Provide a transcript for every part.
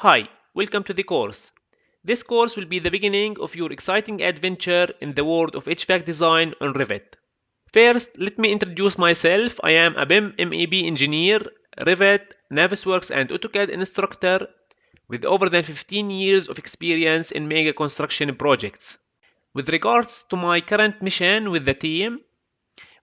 Hi, welcome to the course. This course will be the beginning of your exciting adventure in the world of HVAC design on Revit. First, let me introduce myself. I am a BIM-MEB engineer, Revit, Navisworks and AutoCAD instructor with over than 15 years of experience in mega construction projects. With regards to my current mission with the team,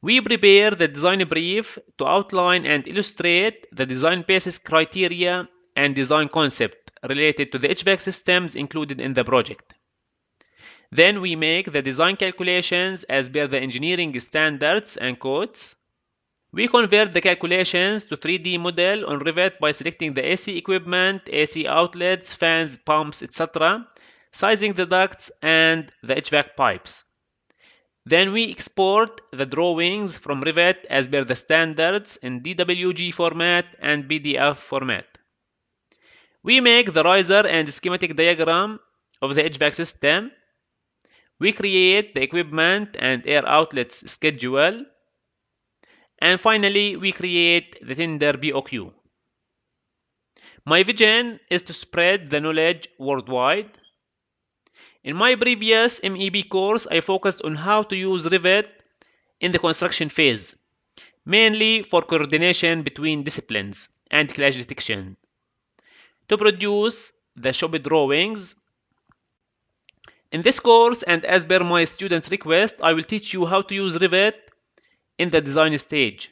we prepare the design brief to outline and illustrate the design basis criteria and design concept related to the HVAC systems included in the project. Then we make the design calculations as per the engineering standards and codes. We convert the calculations to 3D model on Revit by selecting the AC equipment, AC outlets, fans, pumps, etc., sizing the ducts and the HVAC pipes. Then we export the drawings from Revit as per the standards in DWG format and PDF format. We make the riser and schematic diagram of the HVAC system. We create the equipment and air outlets schedule. And finally, we create the tender BOQ. My vision is to spread the knowledge worldwide. In my previous MEB course, I focused on how to use Revit in the construction phase, mainly for coordination between disciplines and clash detection. To produce the shop drawings. In this course, and as per my student request, I will teach you how to use Revit in the design stage.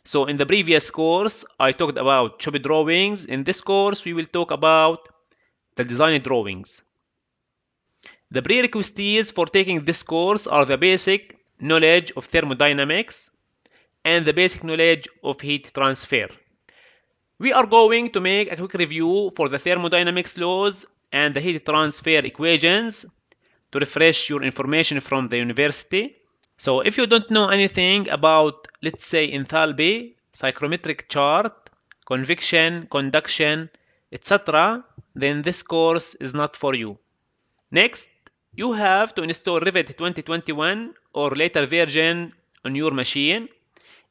So in the previous course, I talked about shop drawings. In this course, we will talk about the design drawings. The prerequisites for taking this course are the basic knowledge of thermodynamics and the basic knowledge of heat transfer. We are going to make a quick review for the thermodynamics laws and the heat transfer equations to refresh your information from the university. So if you don't know anything about, let's say, enthalpy, psychrometric chart, convection, conduction, etc., then this course is not for you. Next, you have to install Revit 2021 or later version on your machine.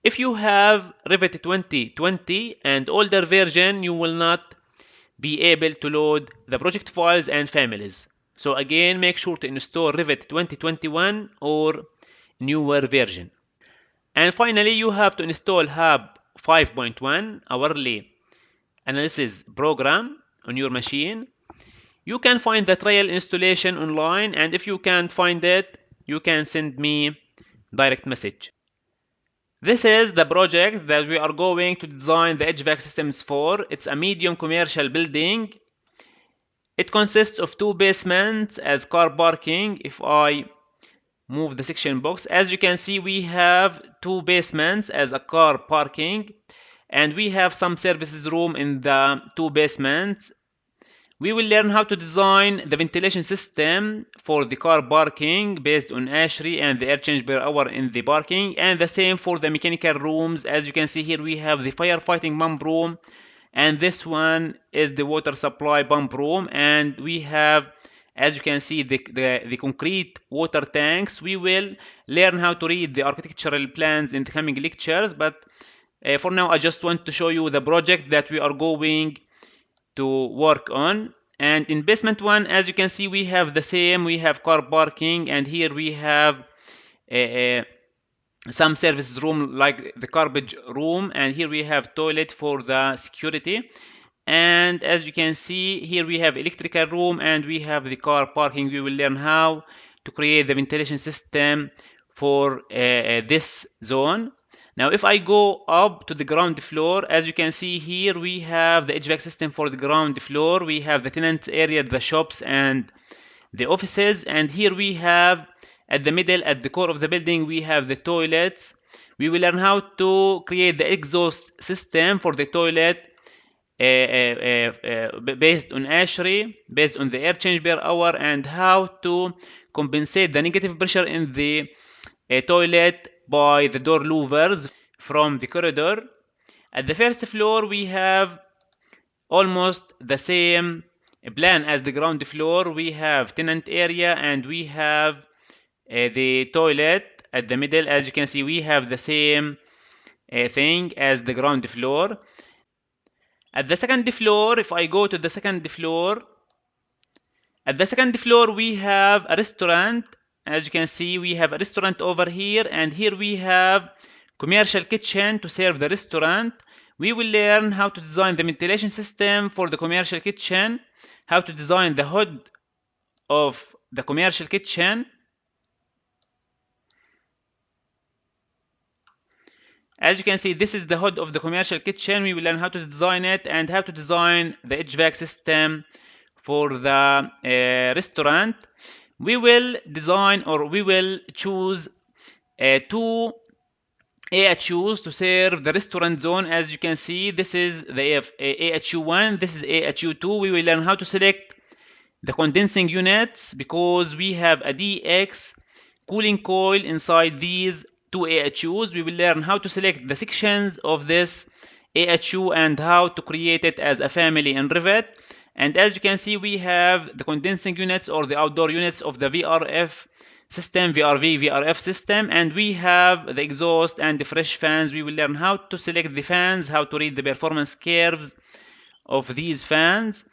If you have Revit 2020 and older version, you will not be able to load the project files and families. So again, make sure to install Revit 2021 or newer version. And finally, you have to install Hub 5.1 hourly analysis program on your machine. You can find the trial installation online, and if you can't find it, you can send me direct message. This is the project that we are going to design the HVAC systems for. It's a medium commercial building. It consists of 2 basements as car parking. If I move the section box, as you can see, we have 2 basements as a car parking, and we have some services room in the 2 basements. We will learn how to design the ventilation system for the car parking based on ASHRAE and the air change per hour in the parking, and the same for the mechanical rooms. As you can see here, we have the firefighting pump room, and this one is the water supply pump room, and we have, as you can see, the concrete water tanks. We will learn how to read the architectural plans in the coming lectures, but for now I just want to show you the project that we are going to work on. And in basement 1, as you can see, we have the same. We have car parking, and here we have some services room like the garbage room, and here we have toilet for the security. And as you can see, here we have electrical room and we have the car parking. We will learn how to create the ventilation system for this zone. Now, if I go up to the ground floor, as you can see here, we have the HVAC system for the ground floor. We have the tenant area, the shops, and the offices. And here we have, at the middle, at the core of the building, we have the toilets. We will learn how to create the exhaust system for the toilet based on ASHRAE, based on the air change per hour, and how to compensate the negative pressure in the toilet by the door louvers from the corridor. At the first floor, we have almost the same plan as the ground floor. We have tenant area and we have the toilet at the middle. As you can see, we have the same thing as the ground floor. At the second floor, if I go to the second floor, at the second floor we have a restaurant. As you can see, we have a restaurant over here, and here we have commercial kitchen to serve the restaurant. We will learn how to design the ventilation system for the commercial kitchen, how to design the hood of the commercial kitchen. As you can see, this is the hood of the commercial kitchen. We will learn how to design it and how to design the HVAC system for the restaurant. We will design, or we will choose two AHUs to serve the restaurant zone. As you can see, this is the AHU1, this is AHU2. We will learn how to select the condensing units because we have a DX cooling coil inside these two AHUs. We will learn how to select the sections of this AHU and how to create it as a family in Revit. And as you can see, we have the condensing units or the outdoor units of the VRF system, VRF system, and we have the exhaust and the fresh fans. We will learn how to select the fans, how to read the performance curves of these fans.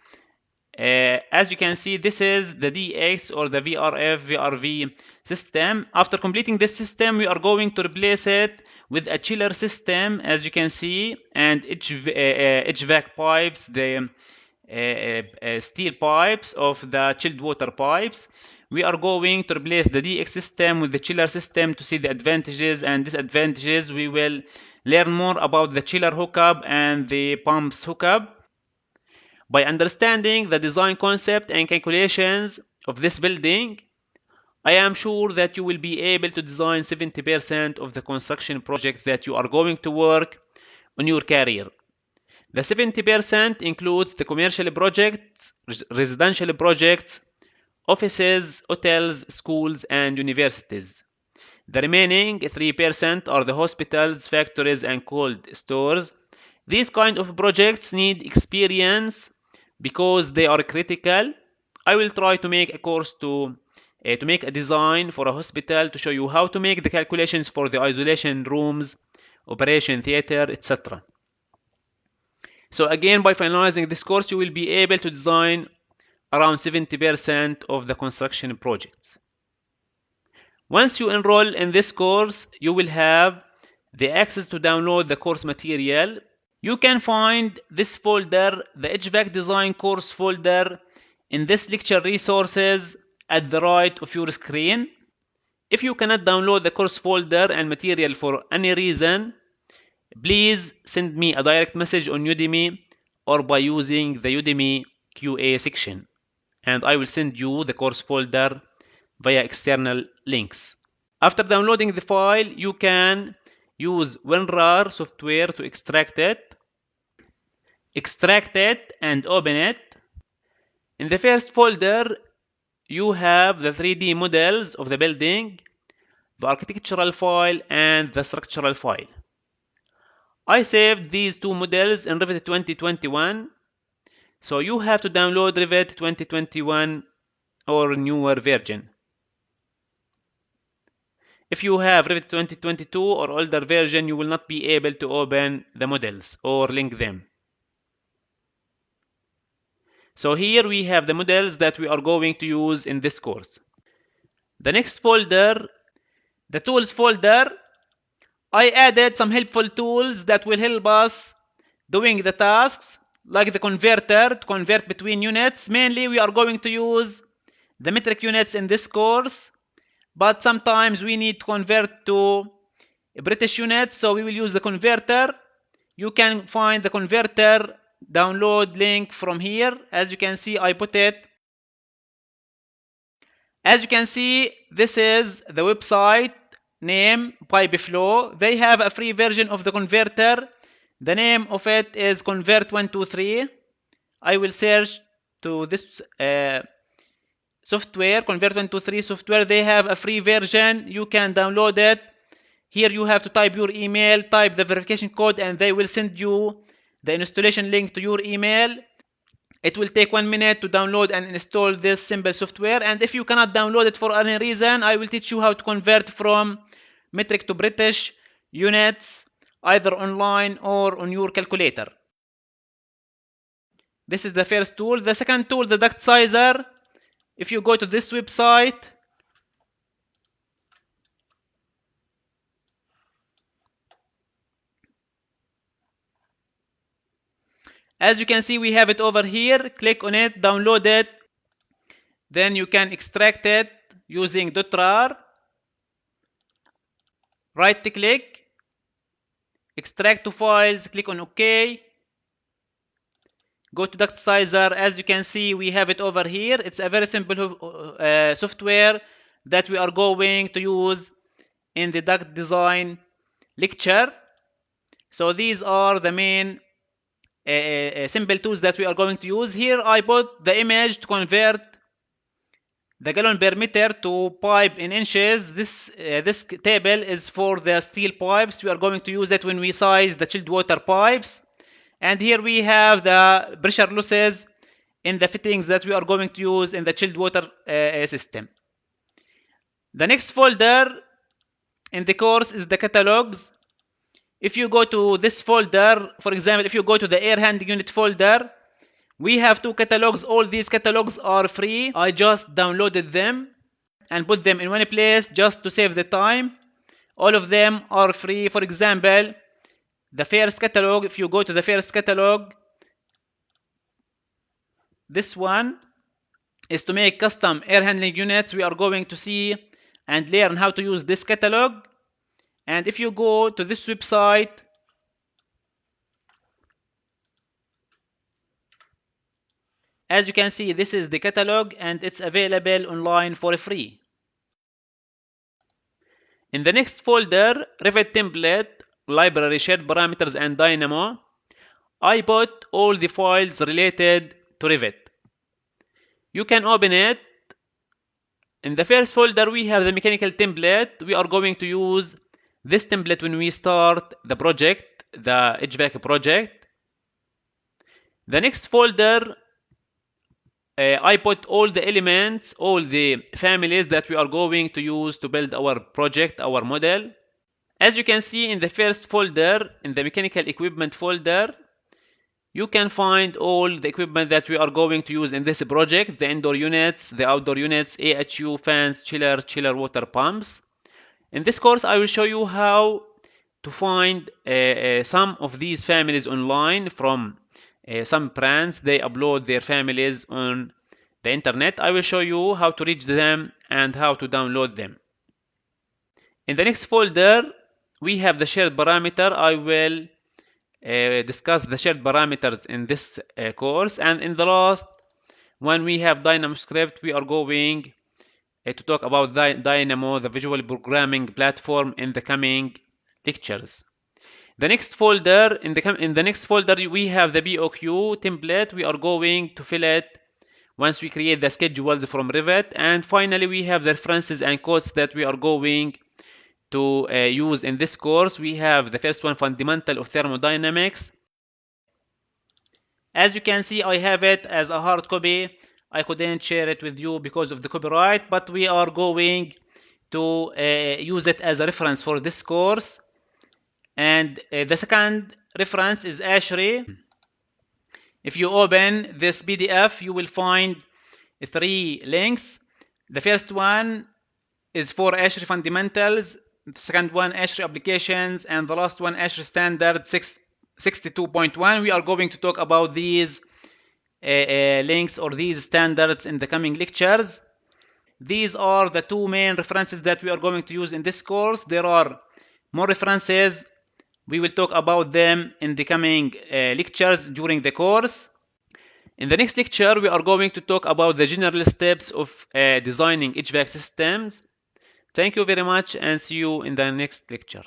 As you can see, this is the DX or the VRV system. After completing this system, we are going to replace it with a chiller system, as you can see, and HVAC pipes, the steel pipes of the chilled water pipes. We are going to replace the DX system with the chiller system to see the advantages and disadvantages. We will learn more about the chiller hookup and the pumps hookup. By understanding the design concept and calculations of this building, I am sure that you will be able to design 70% of the construction projects that you are going to work on your career. The 70% includes the commercial projects, residential projects, offices, hotels, schools, and universities. The remaining 3% are the hospitals, factories, and cold stores. These kind of projects need experience because they are critical. I will try to make a course to make a design for a hospital to show you how to make the calculations for the isolation rooms, operation theater, etc. So again, by finalizing this course, you will be able to design around 70% of the construction projects. Once you enroll in this course, you will have the access to download the course material. You can find this folder, the HVAC design course folder, in this lecture resources at the right of your screen. If you cannot download the course folder and material for any reason, please send me a direct message on Udemy or by using the Udemy QA section, and I will send you the course folder via external links. After downloading the file, you can use WinRAR software to extract it and open it. In the first folder, you have the 3D models of the building, the architectural file, and the structural file. I saved these two models in Revit 2021, so you have to download Revit 2021 or newer version. If you have Revit 2022 or older version, you will not be able to open the models or link them. So here we have the models that we are going to use in this course. The next folder, the tools folder, I added some helpful tools that will help us doing the tasks, like the converter to convert between units. Mainly we are going to use the metric units in this course, but sometimes we need to convert to British units, so we will use the converter. You can find the converter download link from here. As you can see, I put it. As you can see, this is the website name Pipeflow. They have a free version of the converter. The name of it is Convert123. I will search to this software, Convert123 software. They have a free version. You can download it. Here you have to type your email, type the verification code, and they will send you the installation link to your email. It will take 1 minute to download and install this simple software. And if you cannot download it for any reason, I will teach you how to convert from metric to British units, either online or on your calculator. This is the first tool. The second tool, the duct sizer. If you go to this website, as you can see, we have it over here. Click on it, download it. Then you can extract it using .rar. Right click, extract to files, click on OK. Go to duct sizer. As you can see, we have it over here. It's a very simple software that we are going to use in the duct design lecture. So these are the main simple tools that we are going to use. Here I put the image to convert the gallon per meter to pipe in inches. This table is for the steel pipes. We are going to use it when we size the chilled water pipes. And here we have the pressure losses in the fittings that we are going to use in the chilled water system. The next folder in the course is the catalogs. If you go to this folder, for example, if you go to the air handling unit folder, we have two catalogs. All these catalogs are free. I just downloaded them and put them in one place just to save the time. All of them are free. For example, the first catalog, if you go to the first catalog, this one is to make custom air handling units. We are going to see and learn how to use this catalog. And if you go to this website, as you can see, this is the catalog and it's available online for free. In the next folder, Revit template, library, shared parameters, and Dynamo, I put all the files related to Revit. You can open it. In the first folder, we have the mechanical template. We are going to use this template when we start the project, the HVAC project. The next folder, I put all the elements, all the families that we are going to use to build our project, our model. As you can see in the first folder, in the mechanical equipment folder, you can find all the equipment that we are going to use in this project, the indoor units, the outdoor units, AHU, fans, chiller water pumps. In this course, I will show you how to find some of these families online from some brands. They upload their families on the internet. I will show you how to reach them and how to download them. In the next folder, we have the shared parameter. I will discuss the shared parameters in this course. And in the last, when we have Dynamo script, we are going to talk about Dynamo, the visual programming platform, in the coming lectures. The next folder, in the next folder, we have the BOQ template. We are going to fill it once we create the schedules from Revit. And finally, we have the references and codes that we are going to use in this course. We have the first one, fundamental of thermodynamics. As you can see, I have it as a hard copy. I couldn't share it with you because of the copyright, but we are going to use it as a reference for this course. And the second reference is ASHRAE. If you open this PDF, you will find 3 links. The first one is for ASHRAE fundamentals, the second one ASHRAE applications, and the last one ASHRAE standard 62.1. We are going to talk about these links or these standards in the coming lectures. These are the 2 main references that we are going to use in this course. There are more references. We will talk about them in the coming lectures during the course. In the next lecture, we are going to talk about the general steps of designing HVAC systems. Thank you very much and see you in the next lecture.